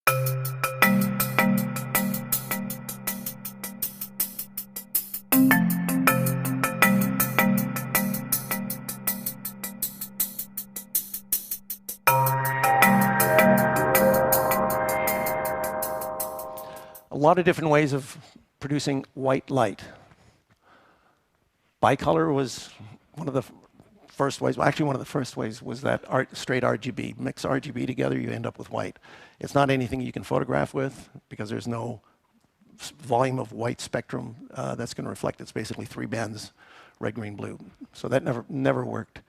A lot of different ways of producing white light. Bicolor was one of the first ways, well, actually one of the first ways was that straight RGB. Mix RGB together, you end up with white. It's not anything you can photograph with because there's no volume of white spectrum that's going to reflect. It's basically 3 bands, red, green, blue. So that never worked.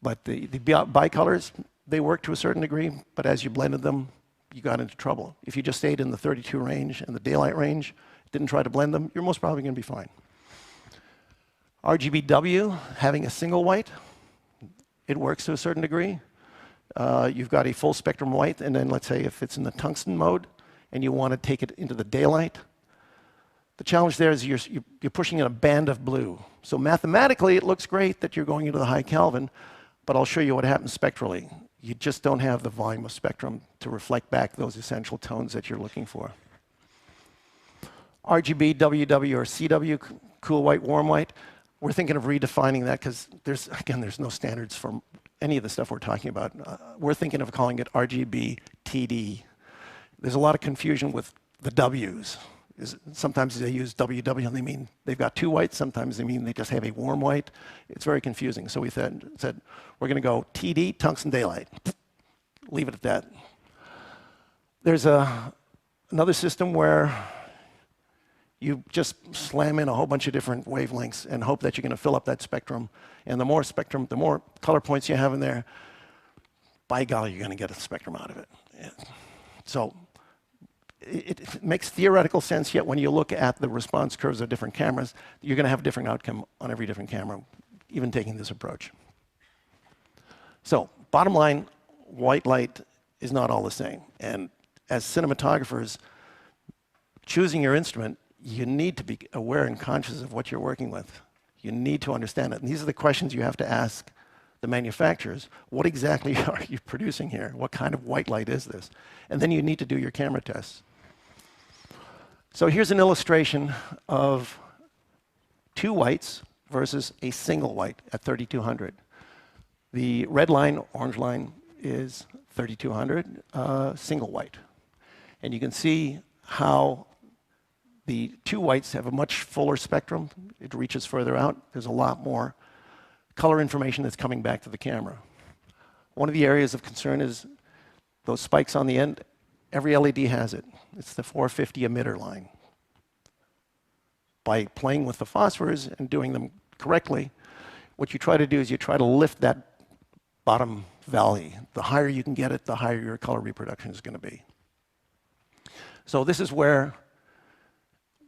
But the bicolors, they worked to a certain degree, but as you blended them, you got into trouble. If you just stayed in the 32 range and the daylight range, didn't try to blend them, you're most probably going to be fine. RGBW, having a single white, it works to a certain degree. You've got a full spectrum white, and then let's say if it's in the tungsten mode and you want to take it into the daylight, the challenge there is you're pushing in a band of blue. So mathematically, it looks great that you're going into the high Kelvin, but I'll show you what happens spectrally. You just don't have the volume of spectrum to reflect back those essential tones that you're looking for. RGB, WW, or CW, cool white, warm white, we're thinking of redefining that because there's no standards for any of the stuff we're talking about. We're thinking of calling it RGB TD. There's a lot of confusion with the W's. Sometimes they use WW and they mean they've got 2 whites. Sometimes they mean they just have a warm white. It's very confusing. So we said we're going to go TD, tungsten daylight. Leave it at that. There's another system where you just slam in a whole bunch of different wavelengths and hope that you're going to fill up that spectrum. And the more spectrum, the more color points you have in there, by golly, you're going to get a spectrum out of it. Yeah. So it makes theoretical sense, yet when you look at the response curves of different cameras, you're going to have a different outcome on every different camera, even taking this approach. So bottom line, white light is not all the same. And as cinematographers, choosing your instrument, you need to be aware and conscious of what you're working with. You need to understand it. And these are the questions you have to ask the manufacturers. What exactly are you producing here? What kind of white light is this? And then you need to do your camera tests. So here's an illustration of 2 whites versus a single white at 3200. The red line, orange line, is 3200, single white. And you can see how the 2 whites have a much fuller spectrum. It reaches further out. There's a lot more color information that's coming back to the camera. One of the areas of concern is those spikes on the end. Every LED has it. It's the 450 emitter line. By playing with the phosphors and doing them correctly, what you try to do is you try to lift that bottom valley. The higher you can get it, the higher your color reproduction is going to be. So this is where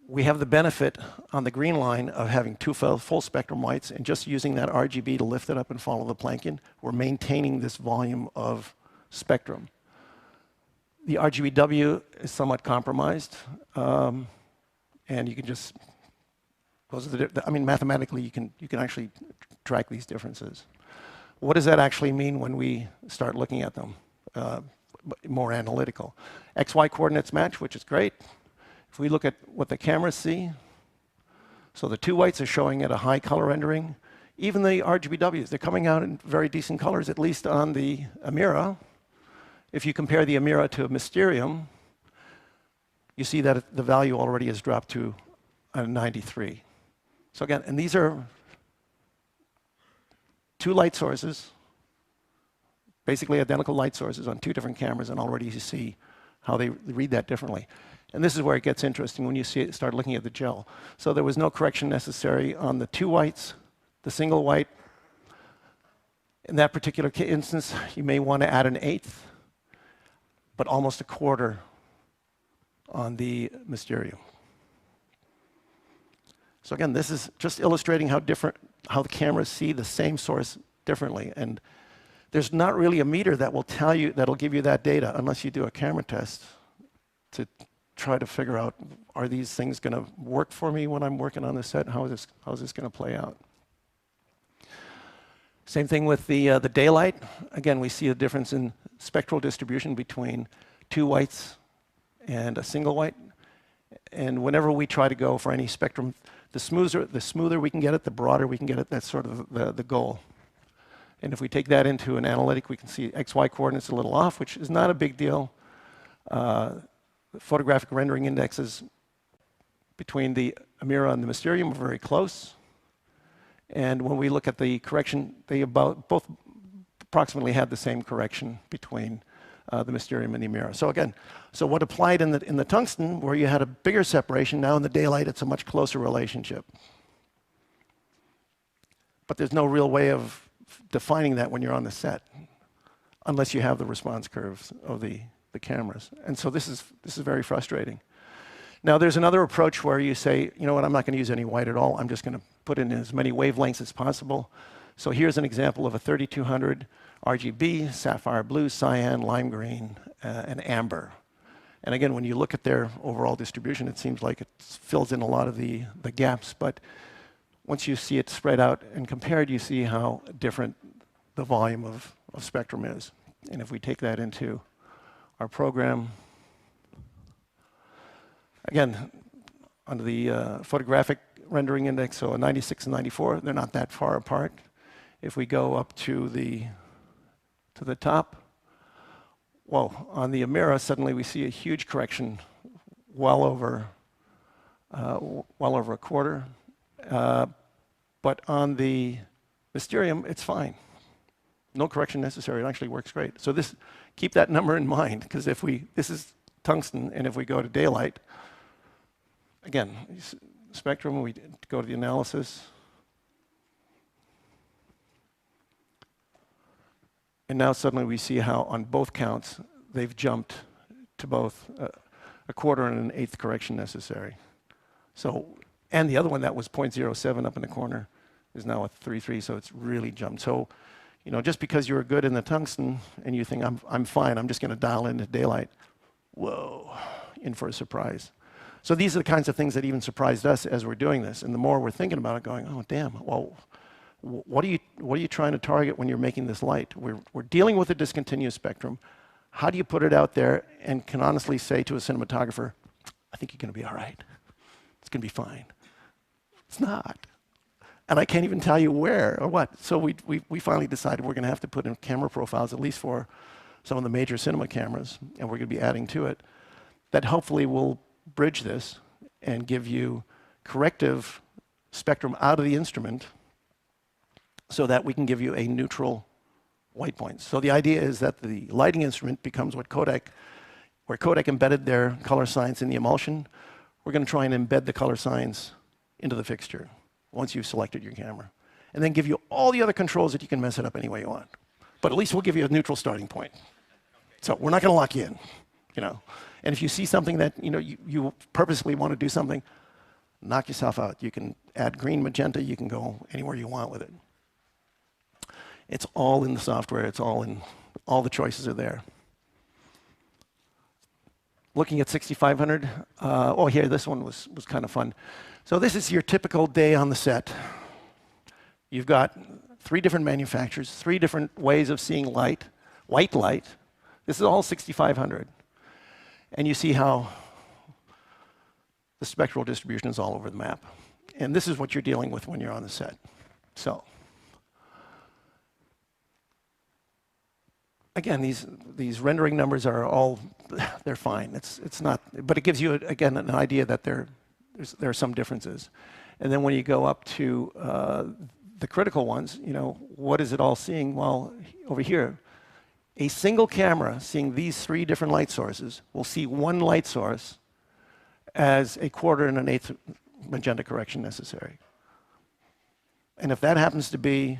we have the benefit on the green line of having 2 full spectrum whites and just using that RGB to lift it up and follow the Planckian. We're maintaining this volume of spectrum. The RGBW is somewhat compromised, and you can just, mathematically you can actually track these differences. What does that actually mean when we start looking at them? More analytical. XY coordinates match, which is great. If we look at what the cameras see, so the 2 whites are showing at a high color rendering. Even the RGBWs, they're coming out in very decent colors, at least on the Amira. If you compare the Amira to a Mysterium, you see that the value already has dropped to a 93. So again, and these are 2 light sources, basically identical light sources on 2 different cameras, and already you see how they read that differently. And this is where it gets interesting when you start looking at the gel. So there was no correction necessary on the 2 whites, the single white. In that particular instance, you may want to add an 1/8, but almost a 1/4 on the Mysterium. So again, this is just illustrating how the cameras see the same source differently. And there's not really a meter that will tell you, that'll give you that data unless you do a camera test to try to figure out, are these things going to work for me when I'm working on the set? How is this going to play out? Same thing with the daylight. Again, we see a difference in spectral distribution between 2 whites and a single white. And whenever we try to go for any spectrum, the smoother we can get it, the broader we can get it. That's sort of the goal. And if we take that into an analytic, we can see XY coordinates a little off, which is not a big deal. The photographic rendering indexes between the Amira and the Mysterium are very close. And when we look at the correction, they both approximately had the same correction between the Mysterium and the Amira. So again, so what applied in the tungsten, where you had a bigger separation, now in the daylight it's a much closer relationship. But there's no real way of defining that when you're on the set, unless you have the response curves of the cameras. And so this is very frustrating. Now there's another approach where you say, you know what, I'm not going to use any white at all. I'm just going to put in as many wavelengths as possible. So here's an example of a 3200 RGB, sapphire blue, cyan, lime green, and amber. And again, when you look at their overall distribution, it seems like it fills in a lot of the gaps. But once you see it spread out and compared, you see how different the volume of spectrum is. And if we take that into our program, again, under the photographic rendering index, so a 96 and 94, they're not that far apart. If we go up to the top, well, on the Amira, suddenly we see a huge correction, well over a quarter. But on the Mysterium, it's fine. No correction necessary. It actually works great. So keep that number in mind, because this is tungsten, and if we go to daylight, again, spectrum, we go to the analysis. And now suddenly we see how on both counts, they've jumped to both a quarter and an eighth correction necessary. So, and the other one that was 0.07 up in the corner is now a 3.3, so it's really jumped. So, you know, just because you're good in the tungsten and you think, I'm fine, I'm just going to dial into daylight, whoa, in for a surprise. So these are the kinds of things that even surprised us as we're doing this. And the more we're thinking about it, going, oh, damn, well, what are you trying to target when you're making this light? We're dealing with a discontinuous spectrum. How do you put it out there and can honestly say to a cinematographer, I think you're going to be all right. It's going to be fine. It's not. And I can't even tell you where or what. So we finally decided we're going to have to put in camera profiles, at least for some of the major cinema cameras, and we're going to be adding to it, that hopefully will bridge this and give you corrective spectrum out of the instrument so that we can give you a neutral white point. So the idea is that the lighting instrument becomes where Kodak embedded their color science in the emulsion. We're going to try and embed the color science into the fixture once you've selected your camera, and then give you all the other controls that you can mess it up any way you want. But at least we'll give you a neutral starting point. So we're not going to lock you in, you know. And if you see something that you purposely want to do something, knock yourself out. You can add green, magenta. You can go anywhere you want with it. It's all in the software. It's all the choices are there. Looking at 6500. Oh, here, this one was kind of fun. So this is your typical day on the set. You've got 3 different manufacturers, 3 different ways of seeing light, white light. This is all 6500. And you see how the spectral distribution is all over the map. And this is what you're dealing with when you're on the set. So again, these rendering numbers are all, they're fine. It's not, but it gives you, again, an idea that there are some differences. And then when you go up to the critical ones, what is it all seeing? Well, over here, a single camera seeing these 3 different light sources will see one light source as a quarter and an eighth magenta correction necessary. And if that happens to be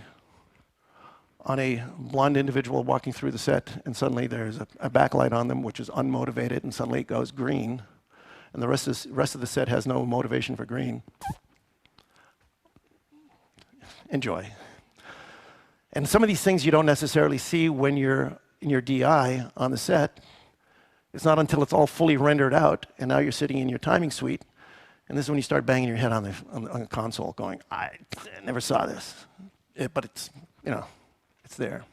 on a blonde individual walking through the set, and suddenly there's a backlight on them, which is unmotivated, and suddenly it goes green, and the rest of the set has no motivation for green, enjoy. And some of these things you don't necessarily see when you're in your DI on the set. It's not until it's all fully rendered out, and now you're sitting in your timing suite, and this is when you start banging your head on the console, going, I never saw this. But it's, it's there.